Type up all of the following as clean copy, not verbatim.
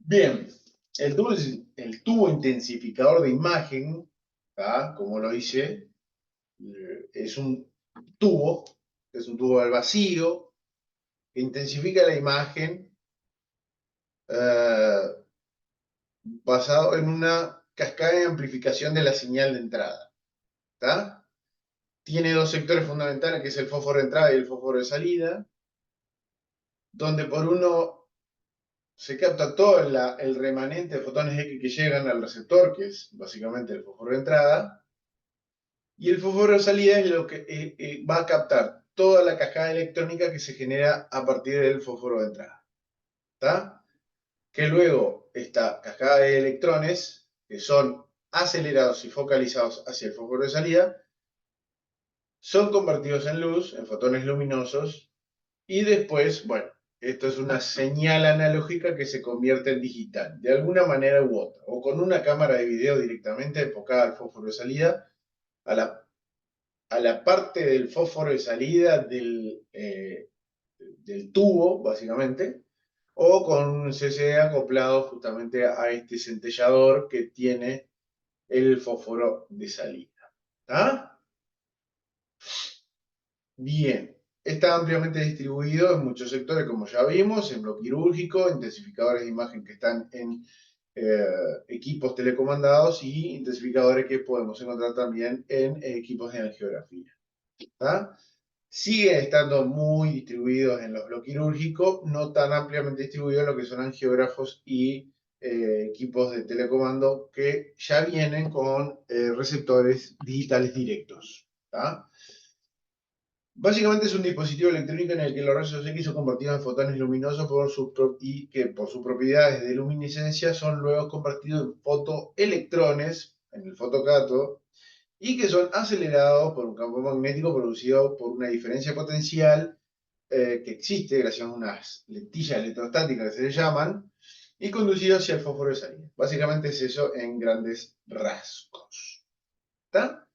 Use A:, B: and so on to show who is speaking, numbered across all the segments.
A: Bien, el tubo intensificador de imagen, como lo hice, es un tubo, al vacío, que intensifica la imagen eh, basado en una cascada de amplificación de la señal de entrada. ¿Tá? Tiene dos sectores fundamentales, que es el fósforo de entrada y el fósforo de salida, donde por uno se capta todo el remanente de fotones X que llegan al receptor, que es básicamente el fósforo de entrada, y el fósforo de salida es lo que va a captar toda la cascada electrónica que se genera a partir del fósforo de entrada. ¿Tá? Que luego esta cascada de electrones, que son acelerados y focalizados hacia el fósforo de salida, son convertidos en luz, en fotones luminosos, y después, bueno, esto es una señal analógica que se convierte en digital, de alguna manera u otra, o con una cámara de video directamente enfocada al fósforo de salida, a la parte del fósforo de salida del tubo, básicamente, o con un CCD acoplado justamente a este centellador que tiene el fósforo de salida. ¿Ah? Bien, está ampliamente distribuido en muchos sectores, como ya vimos, en lo quirúrgico, intensificadores de imagen que están en eh, equipos telecomandados y intensificadores que podemos encontrar también en equipos de angiografía. ¿Tá? Sigue estando muy distribuidos en lo quirúrgico, no tan ampliamente distribuidos en lo que son angiógrafos y equipos de telecomando que ya vienen con receptores digitales directos. ¿Tá? Básicamente es un dispositivo electrónico en el que los rayos X son convertidos en fotones luminosos y que por sus propiedades de luminiscencia son luego convertidos en fotoelectrones, en el fotocátodo, y que son acelerados por un campo magnético producido por una diferencia potencial que existe gracias a unas lentillas electrostáticas que se le llaman, y conducido hacia el fósforo de salida. Básicamente es eso en grandes rasgos. ¿Está?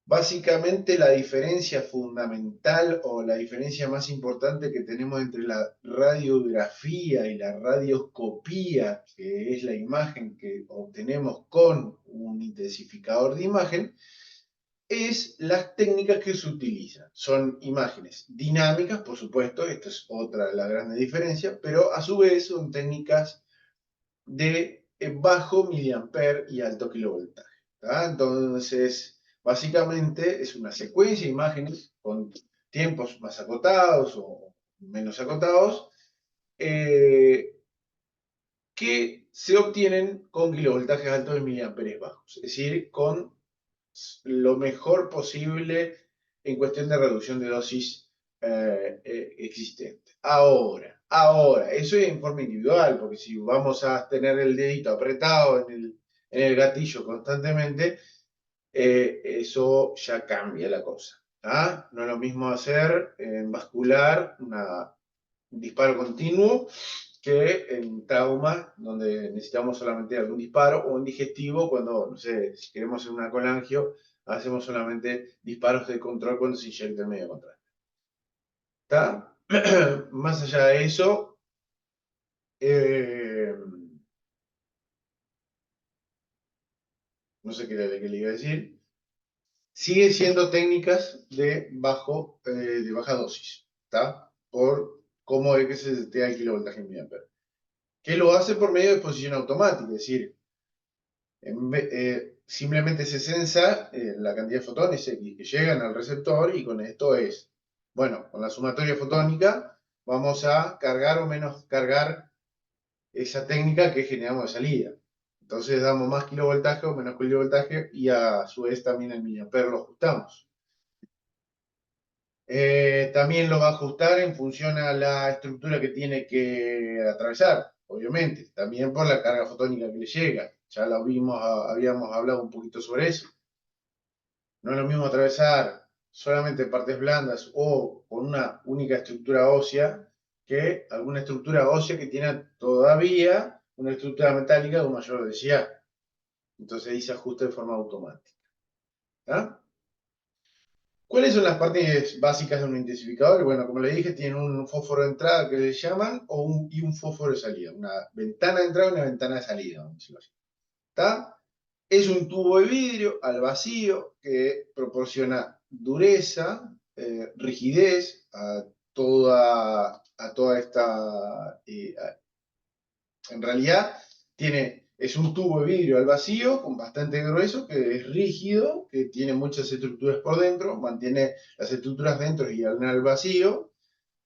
A: Básicamente la diferencia fundamental o la diferencia más importante que tenemos entre la radiografía y la radioscopía, que es la imagen que obtenemos con un intensificador de imagen, es las técnicas que se utilizan. Son imágenes dinámicas, por supuesto, esta es otra de las grandes diferencias, pero a su vez son técnicas de bajo miliamper y alto kilovoltaje. ¿Tá? Entonces, básicamente es una secuencia de imágenes con tiempos más acotados o menos acotados eh, que se obtienen con kilovoltajes altos y miliamperes bajos, es decir, con lo mejor posible en cuestión de reducción de dosis existente. Ahora, eso es en forma individual, porque si vamos a tener el dedito apretado en el gatillo constantemente, eso ya cambia la cosa. ¿Ah? No es lo mismo hacer en vascular un disparo continuo que en trauma, donde necesitamos solamente algún disparo, o en digestivo, cuando, no sé, si queremos hacer una colangio, hacemos solamente disparos de control cuando se inyecta el medio contraste. ¿Está? Más allá de eso, eh, no sé qué le iba a decir, sigue siendo técnicas de baja dosis, ¿está? Por cómo es que se detecta el kilovoltaje en miliamperes. Que lo hace por medio de exposición automática, es decir, simplemente se censa la cantidad de fotones X que llegan al receptor y con esto es, bueno, con la sumatoria fotónica vamos a cargar o menos cargar esa técnica que generamos de salida. Entonces damos más kilovoltaje o menos kilovoltaje y a su vez también el miliamper lo ajustamos. También lo va a ajustar en función a la estructura que tiene que atravesar, obviamente, también por la carga fotónica que le llega. Ya lo vimos, habíamos hablado un poquito sobre eso. No es lo mismo atravesar solamente partes blandas o con una única estructura ósea que alguna estructura ósea que tiene todavía una estructura metálica con mayor densidad. Entonces ahí se ajusta de forma automática. ¿Tá? ¿Cuáles son las partes básicas de un intensificador? Bueno, como le dije, tienen un fósforo de entrada que le llaman y un fósforo de salida. Una ventana de entrada y una ventana de salida, vamos a decirlo así. ¿Está? Es un tubo de vidrio al vacío que proporciona dureza, rigidez a toda esta... en realidad es un tubo de vidrio al vacío con bastante grueso, que es rígido, que tiene muchas estructuras por dentro, mantiene las estructuras dentro y al vacío,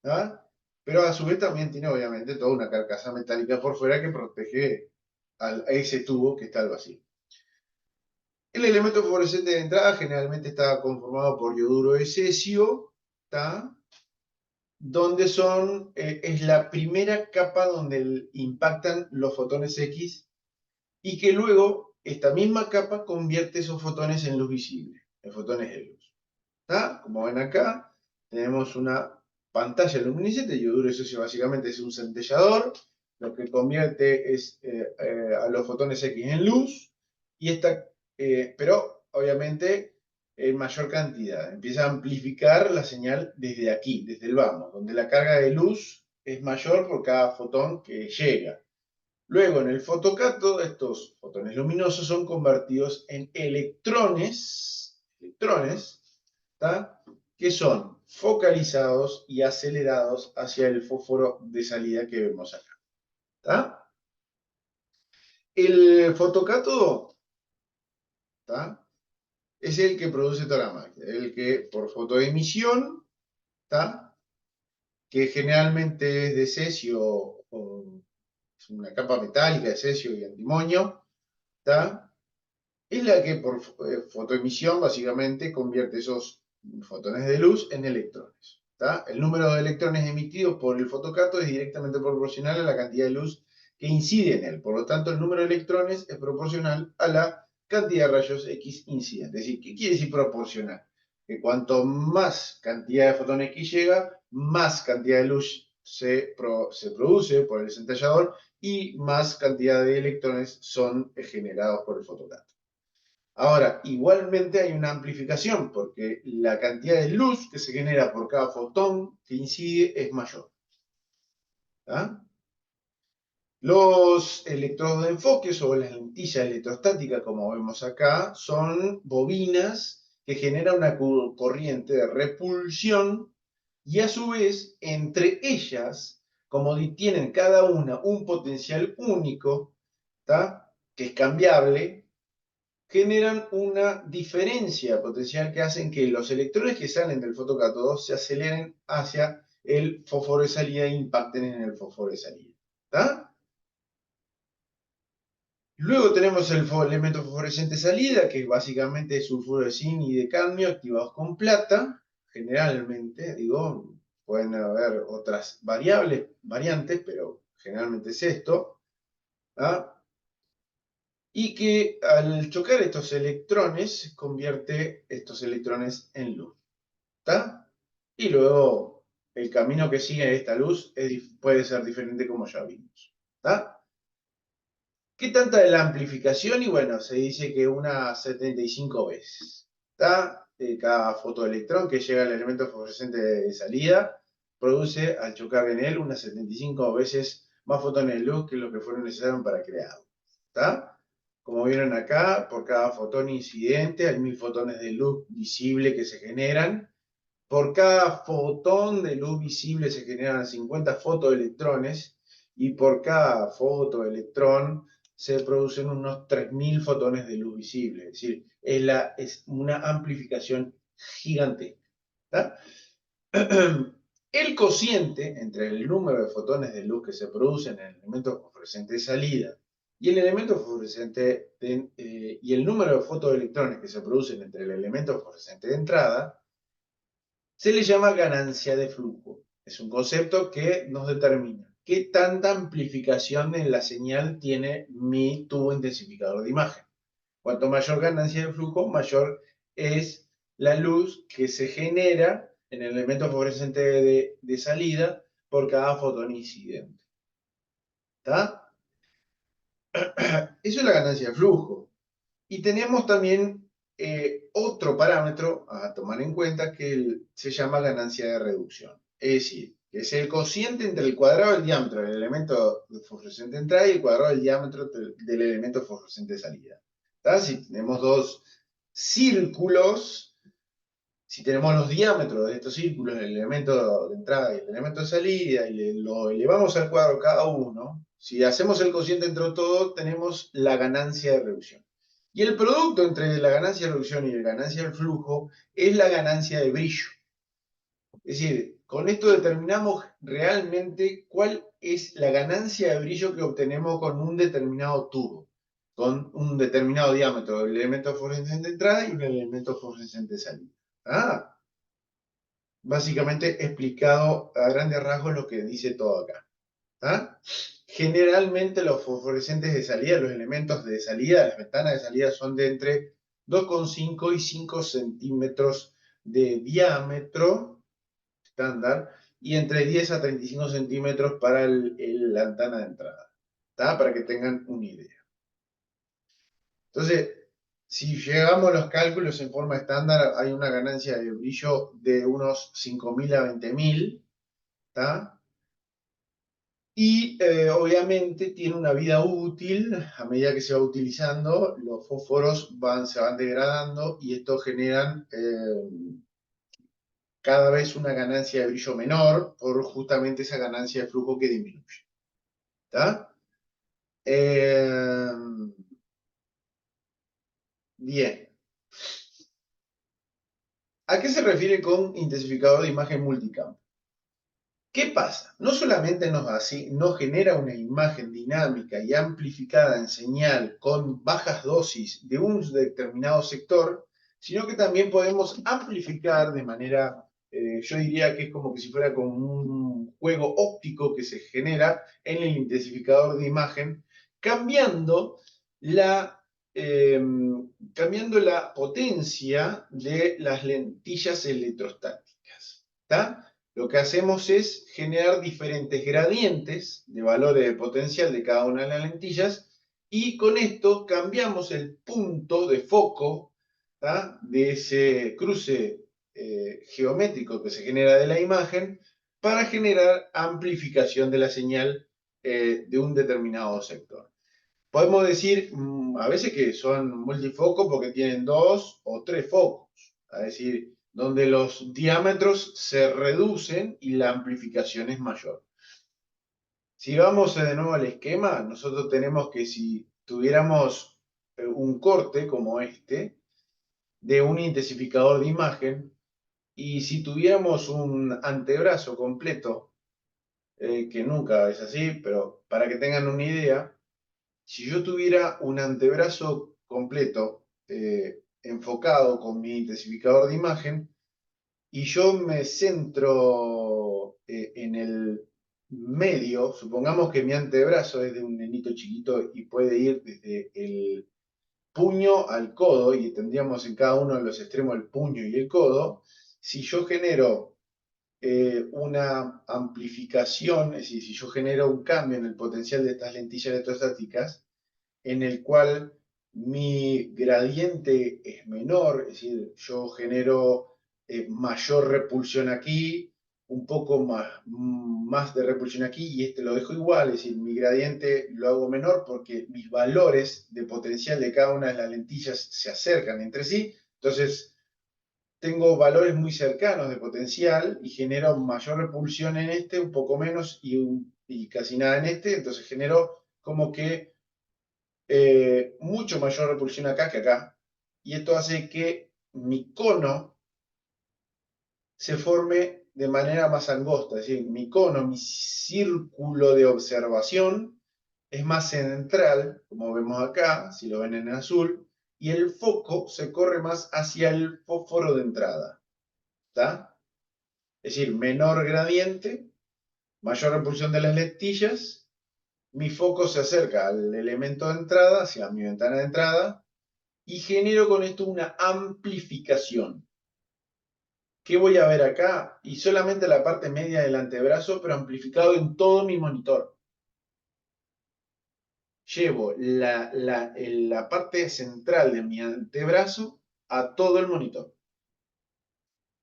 A: ¿tá? Pero a su vez también tiene obviamente toda una carcasa metálica por fuera que protege a ese tubo que está al vacío. El elemento fluorescente de entrada generalmente está conformado por yoduro de cesio, ¿tá? Donde es la primera capa donde impactan los fotones X y que luego esta misma capa convierte esos fotones en luz visible, en fotones de luz. ¿Tá? Como ven acá, tenemos una pantalla luminiscente. Yoduro de cesio básicamente es un centellador, lo que convierte a los fotones X en luz, pero obviamente en mayor cantidad. Empieza a amplificar la señal desde aquí, desde el vamos, donde la carga de luz es mayor por cada fotón que llega. Luego, en el fotocátodo, estos fotones luminosos son convertidos en electrones, ¿tá? Que son focalizados y acelerados hacia el fósforo de salida que vemos acá. ¿Tá? El fotocátodo, ¿tá? Es el que produce toda la máquina, el que por fotoemisión, ¿tá? Que generalmente es de cesio, es una capa metálica de cesio y antimonio, ¿tá? Es la que por fotoemisión básicamente convierte esos fotones de luz en electrones. ¿Tá? El número de electrones emitidos por el fotocátodo es directamente proporcional a la cantidad de luz que incide en él. Por lo tanto, el número de electrones es proporcional a la cantidad de rayos X incidentes. Es decir, ¿qué quiere decir proporcional? Que cuanto más cantidad de fotones X llega, más cantidad de luz se produce por el centellador y más cantidad de electrones son generados por el fotocátodo. Ahora, igualmente hay una amplificación, porque la cantidad de luz que se genera por cada fotón que incide es mayor. ¿Tá? Los electrodos de enfoque o las lentillas electrostáticas, como vemos acá, son bobinas que generan una corriente de repulsión y a su vez, entre ellas, como tienen cada una un potencial único, ¿tá? Que es cambiable, generan una diferencia potencial que hacen que los electrones que salen del fotocátodo se aceleren hacia el fósforo de salida e impacten en el fósforo de salida. ¿Tá? Luego tenemos el elemento fosforescente salida, que básicamente es sulfuro de zinc y de cadmio activados con plata. Generalmente, digo, pueden haber otras variantes, pero generalmente es esto. ¿Tá? Y que al chocar estos electrones, convierte estos electrones en luz. ¿Está? Y luego el camino que sigue esta luz puede ser diferente como ya vimos. ¿Está? ¿Qué tanta es la amplificación? Y bueno, se dice que unas 75 veces. ¿Está? Cada fotoelectrón que llega al elemento fluorescente de salida produce al chocar en él unas 75 veces más fotones de luz que lo que fueron necesarios para crearlo. ¿Está? Como vieron acá, por cada fotón incidente hay 1000 fotones de luz visible que se generan. Por cada fotón de luz visible se generan 50 fotoelectrones y por cada fotoelectrón se producen unos 3000 fotones de luz visible. Es decir, es una amplificación gigantesca. ¿Tá? El cociente entre el número de fotones de luz que se producen en el elemento fosforescente de salida y el elemento fosforescente y el número de fotoelectrones que se producen entre el elemento fosforescente de entrada se le llama ganancia de flujo. Es un concepto que nos determina qué tanta amplificación en la señal tiene mi tubo intensificador de imagen. Cuanto mayor ganancia de flujo, mayor es la luz que se genera en el elemento fluorescente de salida por cada fotón incidente. ¿Está? Eso es la ganancia de flujo. Y tenemos también otro parámetro a tomar en cuenta que se llama ganancia de reducción. Es decir, que es el cociente entre el cuadrado del diámetro del elemento fosforescente de entrada y el cuadrado del diámetro del elemento fosforescente de salida. ¿Tá? Si tenemos dos círculos, si tenemos los diámetros de estos círculos, el elemento de entrada y el elemento de salida, y lo elevamos al cuadrado cada uno, si hacemos el cociente entre todos, tenemos la ganancia de reducción. Y el producto entre la ganancia de reducción y la ganancia del flujo es la ganancia de brillo. Es decir, con esto determinamos realmente cuál es la ganancia de brillo que obtenemos con un determinado tubo, con un determinado diámetro del elemento fosforescente de entrada y un elemento fosforescente de salida. Ah, básicamente explicado a grandes rasgos lo que dice todo acá. ¿Ah? Generalmente los fosforescentes de salida, los elementos de salida, las ventanas de salida son de entre 2,5 y 5 centímetros de diámetro estándar y entre 10 a 35 centímetros para la ventana de entrada. ¿Tá? Para que tengan una idea. Entonces, si llegamos a los cálculos en forma estándar, hay una ganancia de brillo de unos 5.000 a 20.000, ¿tá? Y obviamente tiene una vida útil, a medida que se va utilizando, los fósforos se van degradando y esto genera cada vez una ganancia de brillo menor por justamente esa ganancia de flujo que disminuye. ¿Tá? Bien. ¿A qué se refiere con intensificador de imagen multicampo? ¿Qué pasa? No solamente nos genera una imagen dinámica y amplificada en señal con bajas dosis de un determinado sector, sino que también podemos amplificar de manera, yo diría que es como que si fuera como un juego óptico que se genera en el intensificador de imagen, cambiando la, eh, cambiando la potencia de las lentillas electrostáticas. ¿Está? Lo que hacemos es generar diferentes gradientes de valores de potencial de cada una de las lentillas y con esto cambiamos el punto de foco, ¿tá? De ese cruce geométrico que se genera de la imagen para generar amplificación de la señal de un determinado sector. Podemos decir a veces que son multifocos porque tienen 2 o 3 focos, es decir, donde los diámetros se reducen y la amplificación es mayor. Si vamos de nuevo al esquema, nosotros tenemos que si tuviéramos un corte como este, de un intensificador de imagen, y si tuviéramos un antebrazo completo, que nunca es así, pero para que tengan una idea, si yo tuviera un antebrazo completo enfocado con mi intensificador de imagen y yo me centro en el medio, supongamos que mi antebrazo es de un nenito chiquito y puede ir desde el puño al codo y tendríamos en cada uno de los extremos el puño y el codo, si yo genero una amplificación, es decir, si yo genero un cambio en el potencial de estas lentillas electrostáticas, en el cual mi gradiente es menor, es decir, yo genero mayor repulsión aquí, un poco más de repulsión aquí, y este lo dejo igual, es decir, mi gradiente lo hago menor porque mis valores de potencial de cada una de las lentillas se acercan entre sí, entonces tengo valores muy cercanos de potencial y genero mayor repulsión en este, un poco menos y casi nada en este, entonces genero como que mucho mayor repulsión acá que acá. Y esto hace que mi cono se forme de manera más angosta. Es decir, mi cono, mi círculo de observación es más central, como vemos acá, si lo ven en azul, y el foco se corre más hacia el fósforo de entrada. ¿Está? Es decir, menor gradiente, mayor repulsión de las lentillas, mi foco se acerca al elemento de entrada, hacia mi ventana de entrada, y genero con esto una amplificación. ¿Qué voy a ver acá? Y solamente la parte media del antebrazo, pero amplificado en todo mi monitor. Llevo la parte central de mi antebrazo a todo el monitor.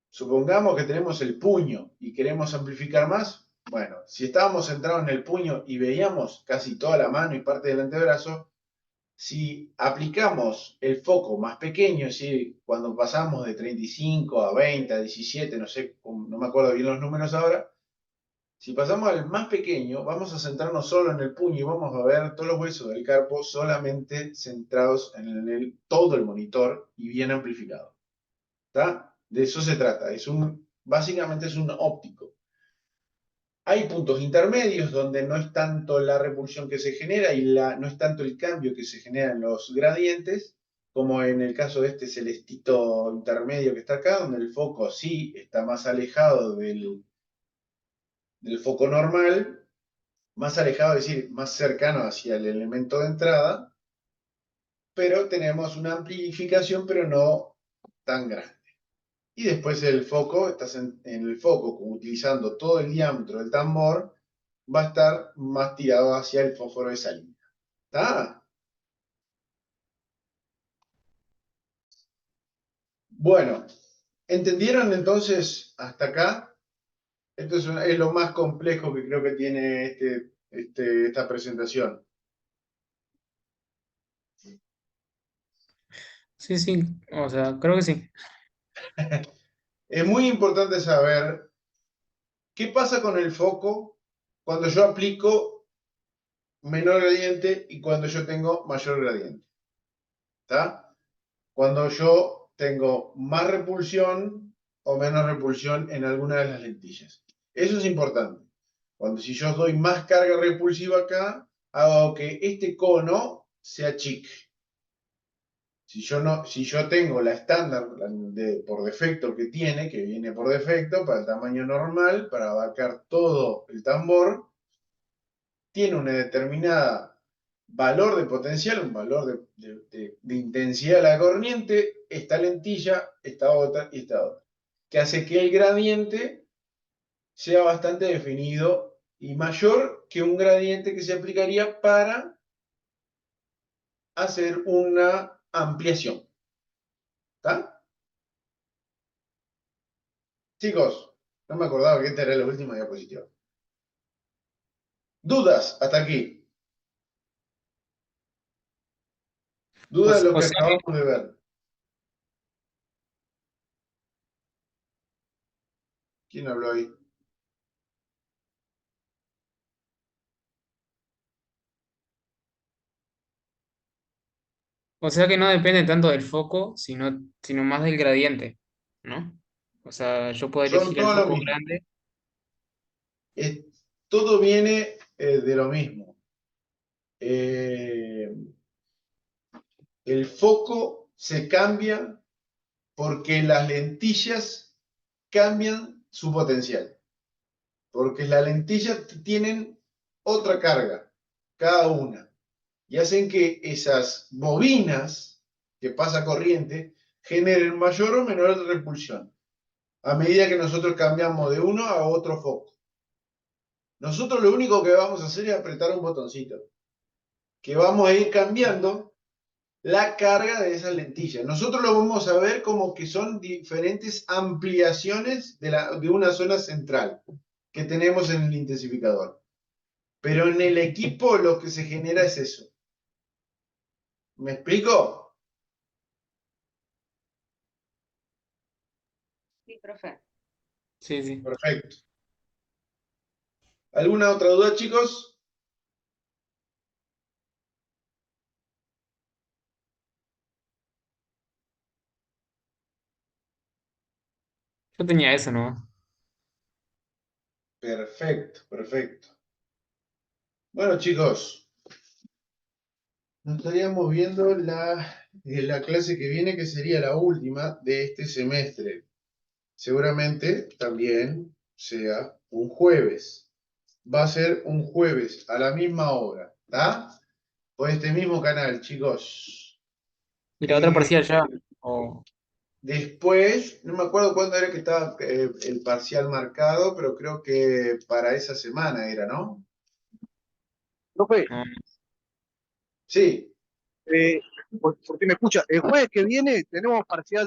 A: Supongamos que tenemos el puño y queremos amplificar más. Bueno, si estábamos centrados en el puño y veíamos casi toda la mano y parte del antebrazo, si aplicamos el foco más pequeño, es decir, cuando pasamos de 35 a 20, a 17, no sé, no me acuerdo bien los números ahora, si pasamos al más pequeño, vamos a centrarnos solo en el puño y vamos a ver todos los huesos del carpo solamente centrados en todo el monitor y bien amplificado. ¿Está? De eso se trata. Básicamente es un óptico. Hay puntos intermedios donde no es tanto la repulsión que se genera y no es tanto el cambio que se genera en los gradientes, como en el caso de este celestito intermedio que está acá, donde el foco sí está más alejado del foco normal, más alejado, es decir, más cercano hacia el elemento de entrada, pero tenemos una amplificación, pero no tan grande. Y después el foco, estás en el foco, utilizando todo el diámetro del tambor, va a estar más tirado hacia el fósforo de salida. ¿Está? Bueno, ¿entendieron entonces hasta acá? Esto es lo más complejo que creo que tiene esta presentación.
B: Sí, sí, o sea, creo que sí.
A: Es muy importante saber qué pasa con el foco cuando yo aplico menor gradiente y cuando yo tengo mayor gradiente. ¿Está? Cuando yo tengo más repulsión o menos repulsión en alguna de las lentillas. Eso es importante. Si yo doy más carga repulsiva acá, hago que este cono se achique. Si yo tengo la estándar por defecto que tiene, que viene por defecto para el tamaño normal, para abarcar todo el tambor, tiene una determinada valor de potencial, un valor de intensidad de la corriente, esta lentilla, esta otra y esta otra, que hace que el gradiente sea bastante definido y mayor que un gradiente que se aplicaría para hacer una ampliación. ¿Está? Chicos, no me acordaba que esta era la última diapositiva. ¿Dudas hasta aquí? ¿Dudas de lo
B: O
A: que
B: sea que,
A: acabamos de ver? ¿Quién habló ahí?
B: o sea que no depende tanto del foco, sino más del gradiente, ¿no? O sea, yo puedo
A: Son
B: elegir el
A: todo lo
B: foco
A: mismo.
B: grande.
A: Todo viene de lo mismo. Eh, el foco se cambia porque las lentillas cambian su potencial. Porque las lentillas tienen otra carga, cada una. Y hacen que esas bobinas que pasa corriente generen mayor o menor repulsión a medida que nosotros cambiamos de uno a otro foco. Nosotros lo único que vamos a hacer es apretar un botoncito, que vamos a ir cambiando la carga de esas lentillas. Nosotros lo vamos a ver como que son diferentes ampliaciones de una zona central que tenemos en el intensificador. Pero en el equipo lo que se genera es eso. ¿Me explico?
C: Sí, profe.
B: Sí, sí.
A: Perfecto. ¿Alguna otra duda, chicos?
B: Yo tenía eso, ¿no?
A: Perfecto, perfecto. Bueno, chicos, nos estaríamos viendo la clase que viene, que sería la última de este semestre. Seguramente también sea un jueves. Va a ser un jueves a la misma hora, ¿está? Por este mismo canal, chicos.
B: Y la otra
A: Eh,
B: parcial ya. O,
A: Después, no me acuerdo cuándo era que estaba el parcial marcado, pero creo que para esa semana era, ¿no?
D: Profe,
B: no,
A: Sí,
C: por si me escucha, el jueves que viene tenemos parcial